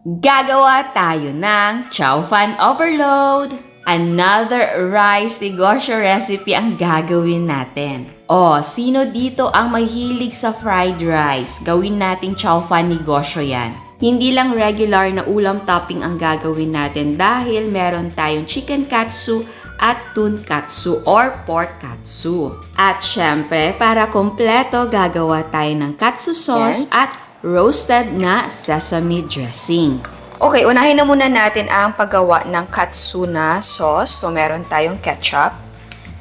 Gagawa tayo ng chow fan overload. Another rice negosyo recipe ang gagawin natin. O, sino dito ang mahilig sa fried rice? Gawin nating chow fan negosyo yan. Hindi lang regular na ulam topping ang gagawin natin dahil meron tayong chicken katsu at tonkatsu or pork katsu. At syempre, para kompleto, gagawa tayo ng katsu sauce at roasted na sesame dressing. Okay, unahin na muna natin ang paggawa ng katsu na sauce. So, meron tayong ketchup.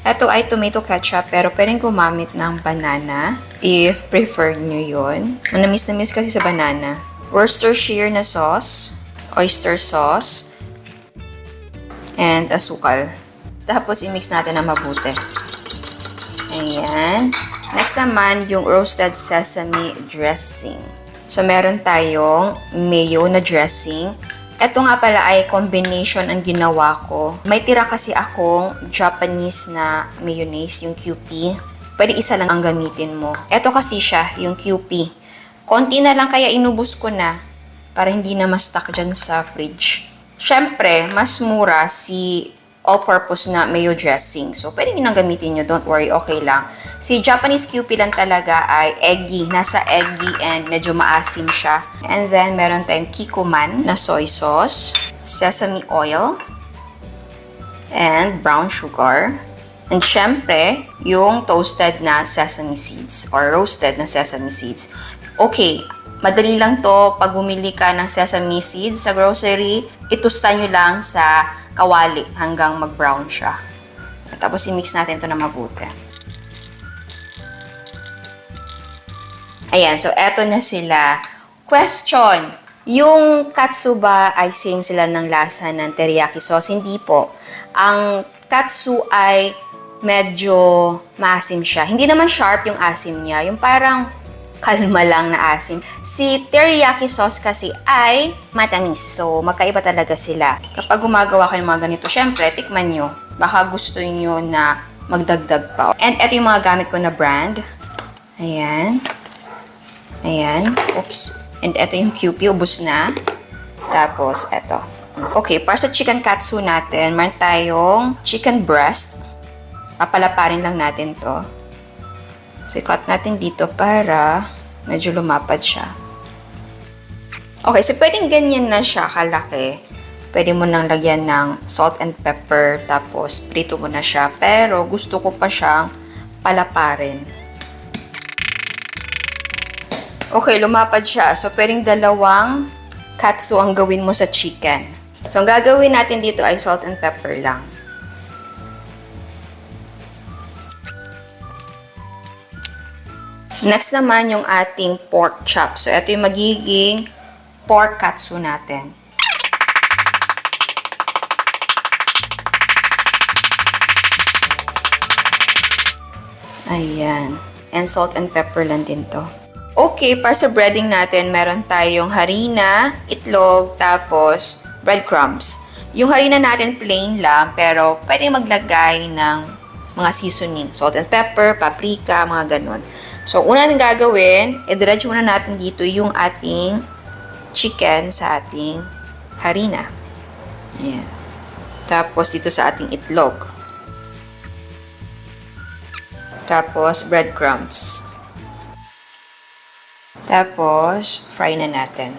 Ito ay tomato ketchup pero pwedeng gumamit ng banana if preferred nyo yun. Manamis-namis kasi sa banana. Worcestershire na sauce, oyster sauce, and asukal. Tapos, i-mix natin na mabuti. Ayan. Next naman, yung roasted sesame dressing. So, meron tayong mayo na dressing. Ito nga pala ay combination ang ginawa ko. May tira kasi akong Japanese na mayonnaise, yung Kewpie. Pwede isa lang ang gamitin mo. Ito kasi siya, yung Kewpie. Konti na lang kaya inubos ko na para hindi na ma-stuck dyan sa fridge. Siyempre, mas mura si all-purpose na mayo dressing. So, pwede din ang gamitin nyo. Don't worry, okay lang. Si Japanese Kewpie lang talaga ay eggy. Nasa eggy and medyo maasim siya. And then, meron tayong Kikkoman na soy sauce, sesame oil, and brown sugar. And syempre, yung toasted na sesame seeds or roasted na sesame seeds. Okay, madali lang to. Pag bumili ka ng sesame seeds sa grocery, itusta nyo lang sa kawali hanggang mag-brown siya. At tapos i-mix natin ito na mabuti. Ayan, so eto na sila. Question, yung katsu ba ay same sila ng lasa ng teriyaki sauce? Hindi po. Ang katsu ay medyo maasim siya. Hindi naman sharp yung asim niya. Yung parang kalma lang na asim. Si teriyaki sauce kasi ay matamis. So, magkaiba talaga sila. Kapag gumagawa kayo ng mga ganito, syempre, tikman nyo. Baka gusto nyo na magdagdag pa. And ito yung mga gamit ko na brand. Ayan. Ayan. Oops. And ito yung Kewpie. Ubus na. Tapos, ito. Okay, para sa chicken katsu natin, meron tayong chicken breast. Papalaparin lang natin to. So, i-cut natin dito para medyo lumapad siya. Okay, so pwedeng ganyan na siya kalaki. Pwede mo nang lagyan ng salt and pepper, tapos prito mo na siya. Pero gusto ko pa siyang palaparin. Okay, lumapad siya. So, pwedeng dalawang katsu ang gawin mo sa chicken. So, ang gagawin natin dito ay salt and pepper lang. Next naman yung ating pork chop. So, ito yung magiging pork katsu natin. Ayan. And salt and pepper lang din to. Okay, para sa breading natin, meron tayong harina, itlog, tapos breadcrumbs. Yung harina natin plain lang, pero pwede maglagay ng mga seasoning. Salt and pepper, paprika, mga ganun. So, una natin gagawin, i-dredge muna natin dito yung ating chicken sa ating harina. Ayan. Tapos, dito sa ating itlog. Tapos, breadcrumbs. Tapos, fry na natin.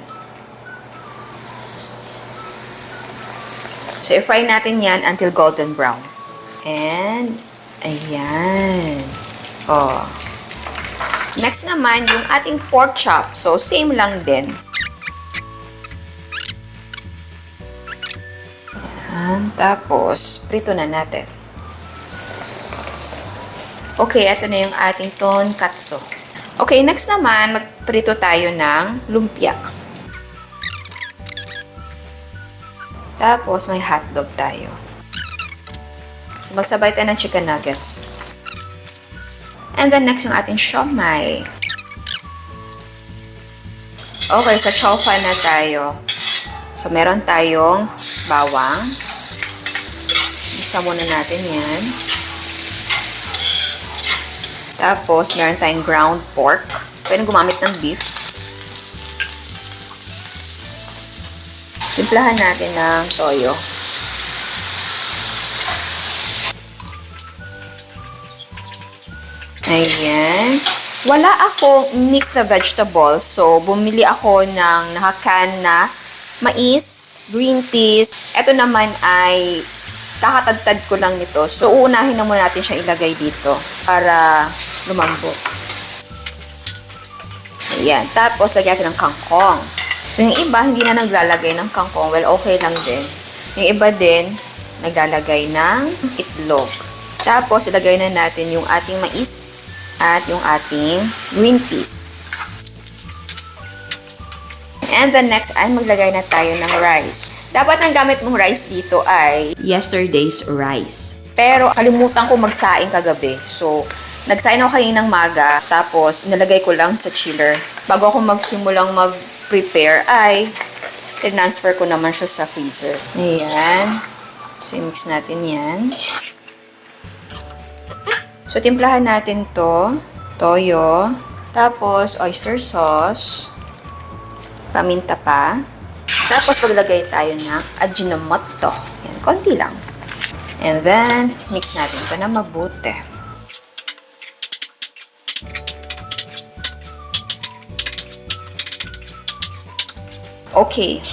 So, i-fry natin yan until golden brown. And, ayan. Oh. Next naman, yung ating pork chop. So, same lang din. Ayan. Tapos, prito na natin. Okay, ito na yung ating tonkatsu. Okay, next naman, magprito tayo ng lumpia. Tapos, may hotdog tayo. So, magsabay tayo ng chicken nuggets. And then, next yung ating siomai. Okay, sa chow fan na tayo. So, meron tayong bawang. Isa muna natin yan. Tapos, meron tayong ground pork. Pwede gumamit ng beef. Timplahan natin ng toyo. Ayan. Wala akong mixed na vegetables, so bumili ako ng nakakan na mais, green peas. Ito naman ay kakatadtad ko lang nito. So, uunahin na muna natin siya ilagay dito para lumambot. Ayan. Tapos, lagyan natin ng kangkong. So, yung iba, hindi na naglalagay ng kangkong. Well, okay lang din. Yung iba din, naglalagay ng itlog. Tapos, ilagay na natin yung ating mais at yung ating green peas. And the next ay maglagay na tayo ng rice. Dapat ang gamit mong rice dito ay Yesterday's rice. pero kalimutan ko magsaing kagabi. So, nagsaing ako kaninang maga, tapos nilagay ko lang sa chiller. Bago ako magsimulang mag-prepare ay transfer ko naman siya sa freezer. Ayan. So, i-mix natin yan. So, timplahan natin to. Toyo. Tapos, oyster sauce. Paminta pa. Tapos, maglagay tayo ng Ajinomoto. Yan, konti lang. And then, mix natin ito na mabuti. Okay.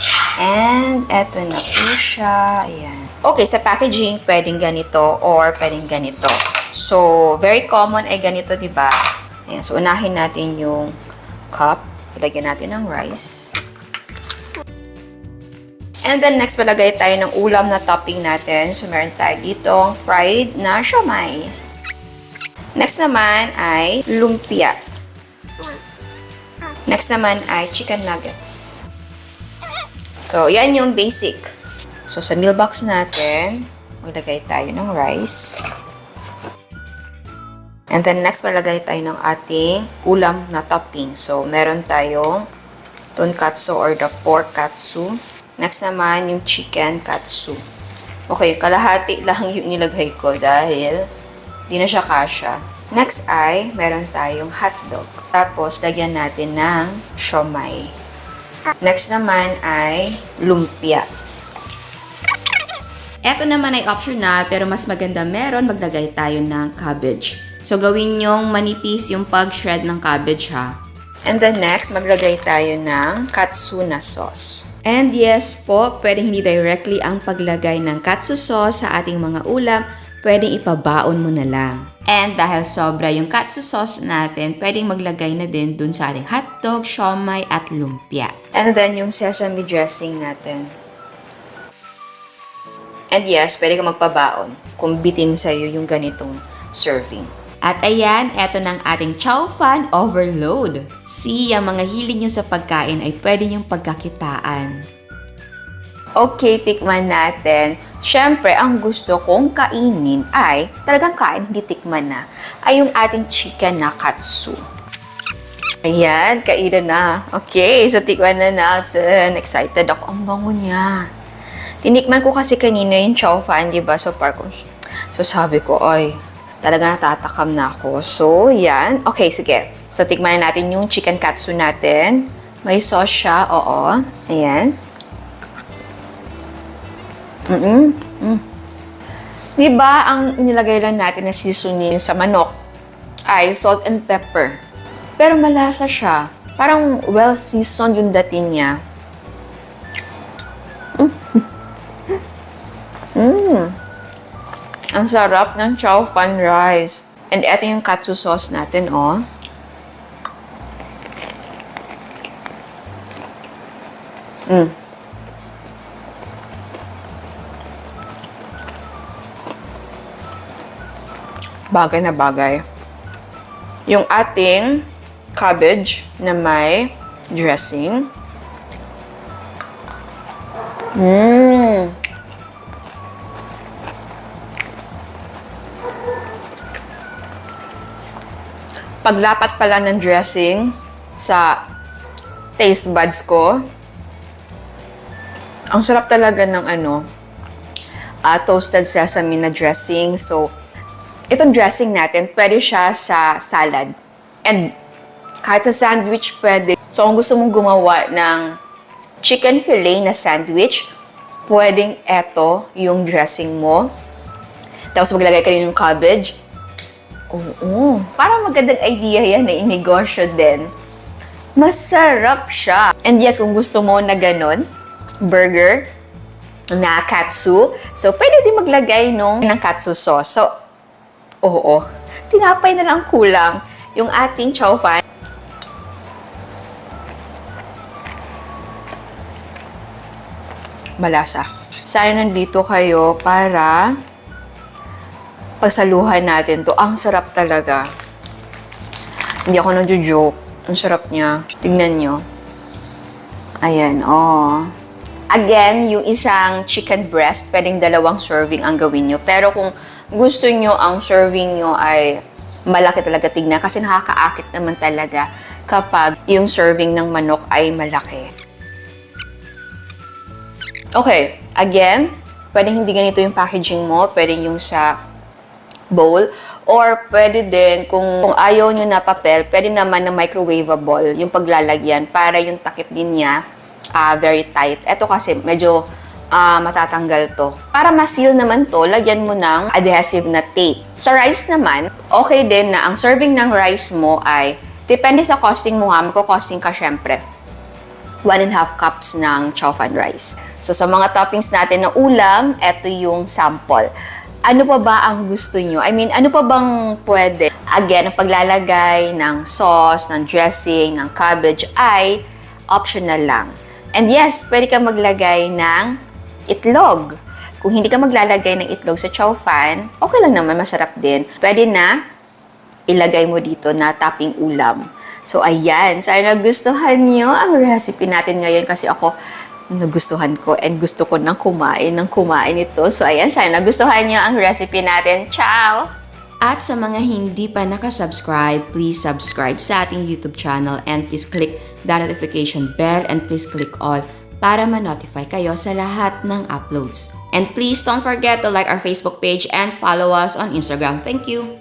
And, eto na po siya. Ayan. Okay, sa packaging, pwedeng ganito or pwedeng ganito. So, very common ay ganito, di ba? Ayan, so, unahin natin yung cup. Ilagyan natin ng rice. And then, next, palagay tayo ng ulam na topping natin. So, meron tayo ditong fried na siomai. Next naman ay lumpia. Next naman ay chicken nuggets. So, yan yung basic. So, sa meal box natin, maglagay tayo ng rice. And then, next, malagay tayo ng ating ulam na topping. So, meron tayong tonkatsu or the pork katsu. Next naman, yung chicken katsu. Okay, kalahati lang yung nilagay ko dahil di na siya kasya. Next ay, meron tayong hotdog. Tapos, lagyan natin ng siomai. Next naman ay lumpia. Ito naman ay optional pero mas maganda meron maglagay tayo ng cabbage. So, gawin nyong manipis yung pag-shred ng cabbage ha. And then next, maglagay tayo ng katsu na sauce. And yes po, pwedeng hindi directly ang paglagay ng katsu sauce sa ating mga ulam, pwedeng ipabaon mo na lang. And dahil sobra yung katsu sauce natin, pwedeng maglagay na din dun sa ating hotdog, siomai at lumpia. And then yung sesame dressing natin. And yes, pwede ka magpabaon kung bitin sa'yo yung ganitong serving. At ayan, eto ng ating Chow Fan Overload. See, ang mga hilig nyo sa pagkain ay pwede nyong pagkakitaan. Okay, tikman natin. Siyempre, ang gusto kong kainin ay, talagang kain, hindi tikman na, ay yung ating chicken na katsu. Ayan, kainan na. Okay, so tikman na natin. Excited ako. Ang bango niya. Tinikman ko kasi kanina yung Chow Fan, diba? So sabi ko, ay, talaga natatakam na ako. So, yan. Okay, sige. So, tikman natin yung chicken katsu natin. May sauce siya, oo. Ayan. Diba, ang inilagay lang natin na seasoning sa manok ay salt and pepper. Pero malasa siya. Parang well-seasoned yung dating niya. Ang sarap ng Chow Fan rice. And eto yung katsu sauce natin, oh. Bagay na bagay. Yung ating cabbage na may dressing. Paglapat pala ng dressing sa taste buds ko, ang sarap talaga ng toasted sesame na dressing. So, itong dressing natin, pwede siya sa salad. And kahit sa sandwich, pwede. So, kung gusto mong gumawa ng chicken fillet na sandwich, pwedeng eto yung dressing mo. Tapos maglagay kayo ng cabbage. Oo. Parang magandang idea yan na inegosyo din. Masarap siya. And yes, kung gusto mo na ganun, burger na katsu. So, pwede din maglagay ng katsu sauce. So, oo. Tinapay na lang kulang yung ating chow fan. Malasa. Sana nandito kayo para pagsaluhan natin to. Ang sarap talaga. Hindi ako nagjo-joke. Ang sarap niya. Tignan nyo. Ayan, oh. Again, yung isang chicken breast, pwedeng 2 serving ang gawin nyo. Pero kung gusto nyo ang serving nyo ay malaki talaga tignan kasi nakakaakit naman talaga kapag yung serving ng manok ay malaki. Okay, again, pwedeng hindi ganito yung packaging mo, pwedeng yung sa bowl, or pwede din, kung ayaw nyo na papel, pwede naman na microwavable, yung paglalagyan, para yung takip din niya very tight. Ito kasi medyo matatanggal to. Para ma-seal naman to, lagyan mo ng adhesive na tape. Sa rice naman, okay din na ang serving ng rice mo ay, depende sa costing mo ha, magko-costing ka syempre, 1.5 cups ng chow fan rice. So, sa mga toppings natin na ulam, ito yung sample. Ano pa ba ang gusto nyo? I mean, ano pa bang pwede? Again, ang paglalagay ng sauce, ng dressing, ng cabbage ay optional lang. And yes, pwede ka maglagay ng itlog. Kung hindi ka maglalagay ng itlog sa chow fan, okay lang naman, masarap din. Pwede na ilagay mo dito na topping ulam. So, ayan. Sana nagustuhan nyo ang recipe natin ngayon kasi ako nagustuhan ko and gusto ko nang kumain ito. So, ayan. Sana nagustuhan nyo ang recipe natin. Ciao! At sa mga hindi pa nakasubscribe, please subscribe sa ating YouTube channel and please click the notification bell and please click all para ma-notify kayo sa lahat ng uploads. And please don't forget to like our Facebook page and follow us on Instagram. Thank you!